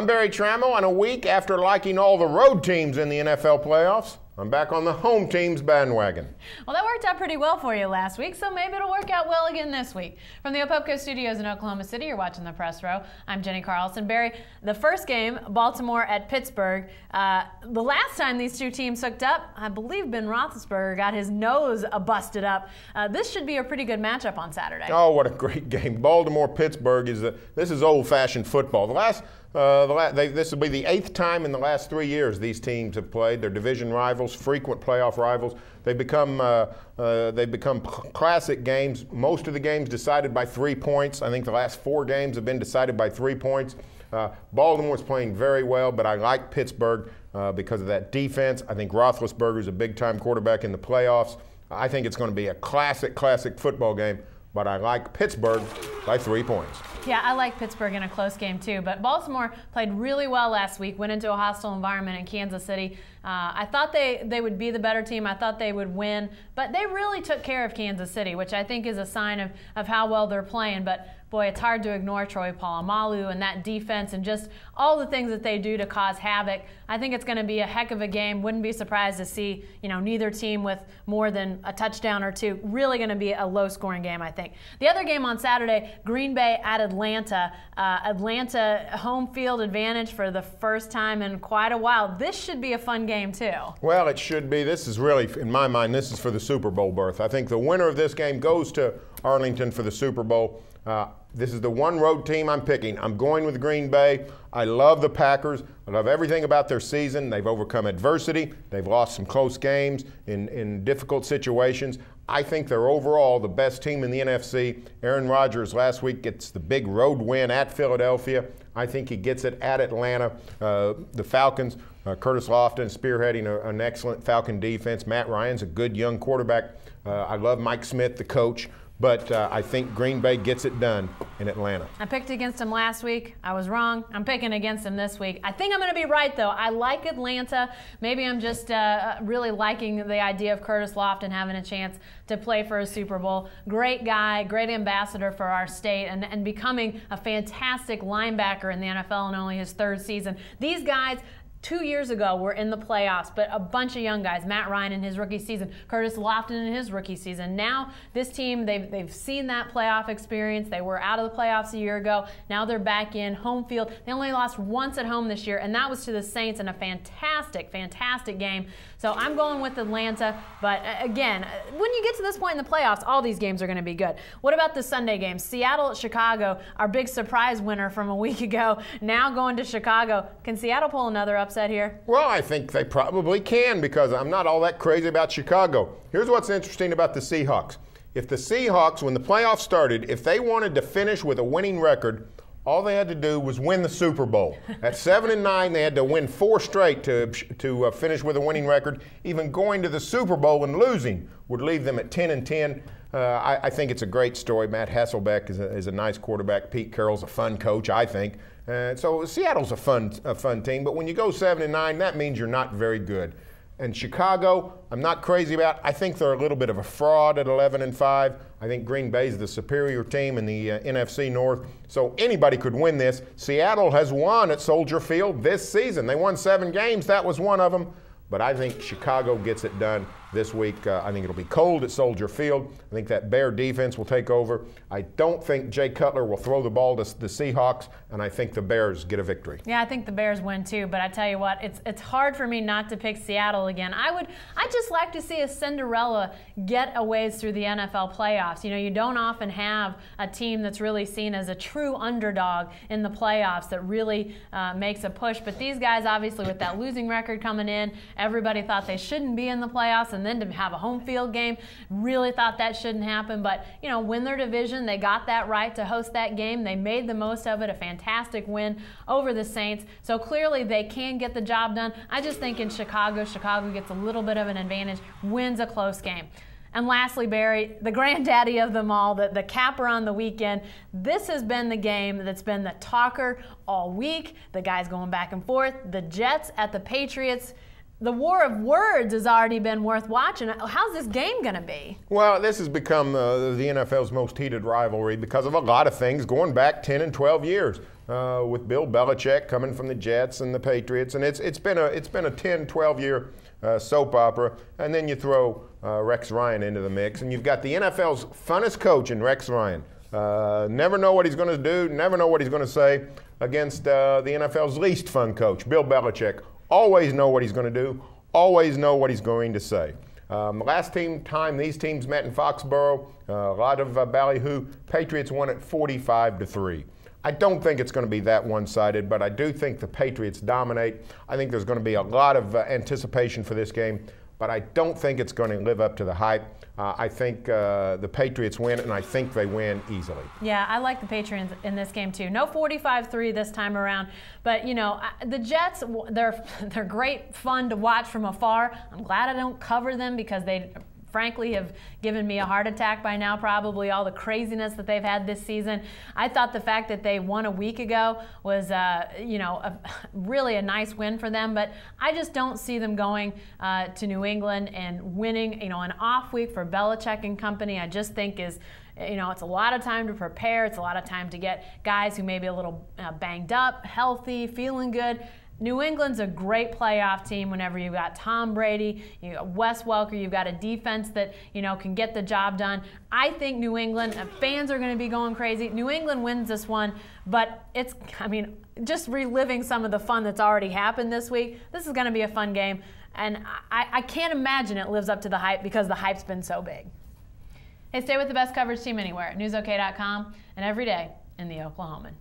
I'm Barry Tramel, and a week after liking all the road teams in the NFL playoffs, I'm back on the home team's bandwagon. Well, that worked out pretty well for you last week, so maybe it'll work out well again this week. From the Opopco Studios in Oklahoma City, you're watching the Press Row. I'm Jenni Carlson. Barry, the first game, Baltimore at Pittsburgh. The last time these two teams hooked up, I believe Ben Roethlisberger got his nose busted up. This should be a pretty good matchup on Saturday. Oh, what a great game. Baltimore-Pittsburgh this is old-fashioned football. This will be the 8th time in the last 3 years these teams have played. They're division rivals, frequent playoff rivals. They've become classic games. Most of the games decided by 3 points. I think the last 4 games have been decided by 3 points. Baltimore's playing very well, but I like Pittsburgh because of that defense. I think Roethlisberger's a big-time quarterback in the playoffs. I think it's going to be a classic football game, but I like Pittsburgh by 3 points. Yeah, I like Pittsburgh in a close game too, but Baltimore played really well last week, went into a hostile environment in Kansas City. I thought they would be the better team. I thought they would win, but they really took care of Kansas City, which I think is a sign of how well they're playing. But boy, it's hard to ignore Troy Polamalu and that defense and just all the things that they do to cause havoc. I think it's going to be a heck of a game. Wouldn't be surprised to see, neither team with more than a touchdown or two. Really going to be a low-scoring game, I think. The other game on Saturday, Green Bay at Atlanta. Atlanta home field advantage for the first time in quite a while. This should be a fun game too. Well, it should be. This is really, in my mind, this is for the Super Bowl berth. I think the winner of this game goes to Arlington for the Super Bowl. This is the one road team I'm picking. I'm going with Green Bay. I love the Packers. I love everything about their season. They've overcome adversity. They've lost some close games in difficult situations. I think they're overall the best team in the NFC. Aaron Rodgers last week gets the big road win at Philadelphia. I think he gets it at Atlanta. The Falcons, Curtis Lofton spearheading an excellent Falcon defense. Matt Ryan's a good young quarterback. I love Mike Smith, the coach. But I think Green Bay gets it done in Atlanta. I picked against him last week. I was wrong. I'm picking against him this week. I think I'm going to be right, though. I like Atlanta. Maybe I'm just really liking the idea of Curtis Lofton having a chance to play for a Super Bowl. Great guy, great ambassador for our state, and becoming a fantastic linebacker in the NFL in only his 3rd season. These guys 2 years ago were in the playoffs, but a bunch of young guys. Matt Ryan in his rookie season, Curtis Lofton in his rookie season. Now this team, they've seen that playoff experience. They were out of the playoffs a year ago. Now they're back in home field. They only lost once at home this year, and that was to the Saints in a fantastic game. So I'm going with Atlanta, but again, when you get to this point in the playoffs, all these games are going to be good. What about the Sunday games? Seattle at Chicago, our big surprise winner from a week ago, now going to Chicago. Can Seattle pull another upset here? Well, I think they probably can because I'm not all that crazy about Chicago. Here's what's interesting about the Seahawks. If the Seahawks, when the playoffs started, if they wanted to finish with a winning record, all they had to do was win the Super Bowl. At 7-9, they had to win 4 straight to finish with a winning record. Even going to the Super Bowl and losing would leave them at 10-10. I think it's a great story. Matt Hasselbeck is a nice quarterback. Pete Carroll's a fun coach, I think. So Seattle's a fun team. But when you go 7-9, that means you're not very good. And Chicago, I'm not crazy about. I think they're a little bit of a fraud at 11-5. I think Green Bay's the superior team in the NFC North. So anybody could win this. Seattle has won at Soldier Field this season. They won 7 games. That was one of them. But I think Chicago gets it done this week. I think it'll be cold at Soldier Field. I think that Bear defense will take over. I don't think Jay Cutler will throw the ball to the Seahawks, and I think the Bears get a victory. Yeah, I think the Bears win too, but I tell you what, it's hard for me not to pick Seattle again. I'd just like to see a Cinderella get a ways through the NFL playoffs. You don't often have a team that's really seen as a true underdog in the playoffs that really makes a push, but these guys, obviously, with that losing record coming in, everybody thought they shouldn't be in the playoffs, and then to have a home field game, really thought that shouldn't happen. But, win their division. They got that right to host that game. They made the most of it, a fantastic win over the Saints. So clearly they can get the job done. I just think in Chicago gets a little bit of an advantage, wins a close game. And lastly, Barry, the granddaddy of them all, the capper on the weekend. This has been the game that's been the talker all week. The guys going back and forth. The Jets at the Patriots. the war of words has already been worth watching. How's this game going to be? Well, this has become the NFL's most heated rivalry because of a lot of things going back 10 and 12 years. With Bill Belichick coming from the Jets and the Patriots, and it's been a 10, 12 year soap opera, and then you throw Rex Ryan into the mix, and you've got the NFL's funnest coach in Rex Ryan. Never know what he's going to do, never know what he's going to say, against the NFL's least fun coach, Bill Belichick. Always know what he's going to do, always know what he's going to say. Last time these teams met in Foxborough, a lot of ballyhoo. Patriots won it 45-3. I don't think it's going to be that one-sided, but I do think the Patriots dominate. I think there's going to be a lot of anticipation for this game, but I don't think it's going to live up to the hype. I think the Patriots win, and I think they win easily. Yeah, I like the Patriots in this game too. No 45-3 this time around, but you know the Jets, they're great fun to watch from afar. I'm glad I don't cover them because they frankly have given me a heart attack by now, probably all the craziness that they've had this season. I thought the fact that they won a week ago was really a nice win for them, but I just don't see them going to New England and winning. An off week for Belichick and company, I just think is, it's a lot of time to prepare. It's a lot of time to get guys who may be a little banged up, healthy, feeling good. New England's a great playoff team whenever you've got Tom Brady, you've got Wes Welker, you've got a defense that, can get the job done. I think New England, fans are going to be going crazy. New England wins this one, but just reliving some of the fun that's already happened this week, this is going to be a fun game. And I can't imagine it lives up to the hype because the hype's been so big. Hey, stay with the best coverage team anywhere at newsok.com and every day in the Oklahoman.